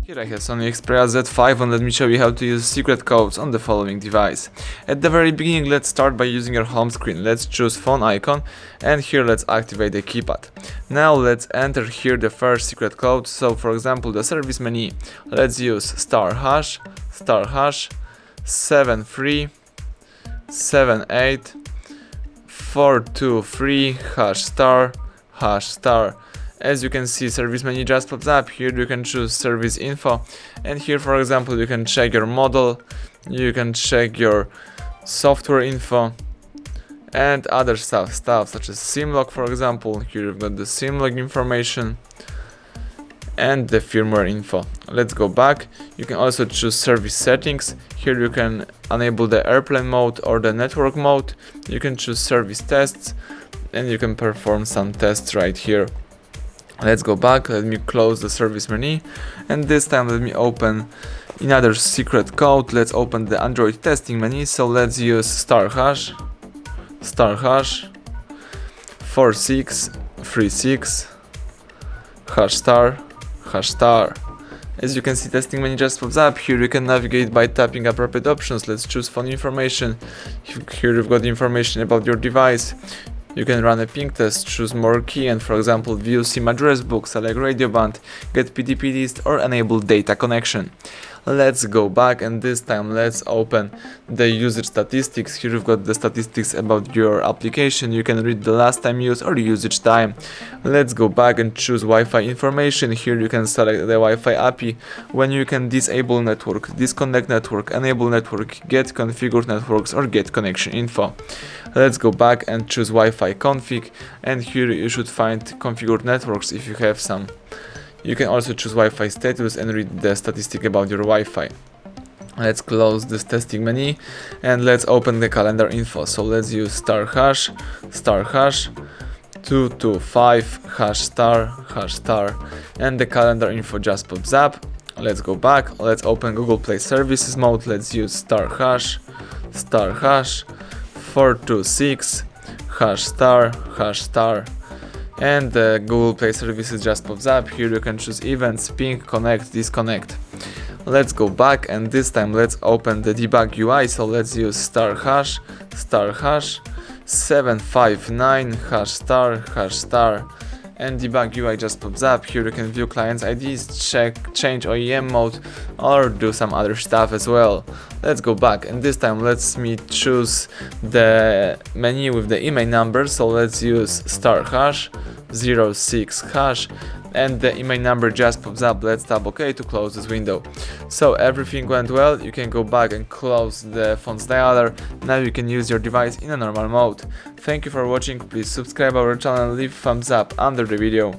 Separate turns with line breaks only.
Here I have SONY Xperia Z5 and let me show you how to use secret codes on the following device. At the very beginning, let's start by using your home screen. Let's choose phone icon and here let's activate the keypad. Now let's enter here the first secret code. So for example the service menu, let's use *# 7378 423 #*#*. As you can see, service menu just pops up. Here you can choose service info, and here for example you can check your model, you can check your software info and other stuff such as SIM log. For example, here you've got the SIM log information and the firmware info. Let's go back. You can also choose service settings. Here you can enable the airplane mode or the network mode. You can choose service tests and you can perform some tests right here. Let's go back. Let me close the service menu, and this time let me open another secret code. Let's open the Android testing menu. So let's use *# 4636 #*#*. As you can see, testing menu just pops up. Here you can navigate by tapping appropriate options. Let's choose phone information. Here you've got information about your device. You can run a ping test, choose more key, and for example view SIM address book, select radio band, get PDP list or enable data connection. Let's go back, and this time let's open the user statistics. Here you've got the statistics about your application. You can read the last time used or usage time. Let's go back and choose Wi-Fi information. Here you can select the Wi-Fi API, when you can disable network, disconnect network, enable network, get configured networks or get connection info. Let's go back and choose Wi-Fi config, and here you should find configured networks if you have some. You can also choose Wi-Fi status and read the statistic about your Wi-Fi. Let's close this testing menu and let's open the calendar info. So let's use *# 225 #*#, and the calendar info just pops up. Let's go back. Let's open Google Play Services mode. Let's use *# 426 #*#, and the Google Play Services just pops up. Here you can choose events, ping, connect, disconnect. Let's go back, and this time let's open the Debug Ui. So let's use *# 759 #*#, and Debug Ui just pops up. Here you can view clients IDs, change OEM mode or do some other stuff as well. Let's go back, and this time let's choose the menu with the email number. So let's use *# 06#, and the email number just pops up. Let's tap OK to close this window. So everything went well. You can go back and close the phone's dialer. Now you can use your device in a normal mode. Thank you for watching. Please subscribe our channel and leave thumbs up under the video.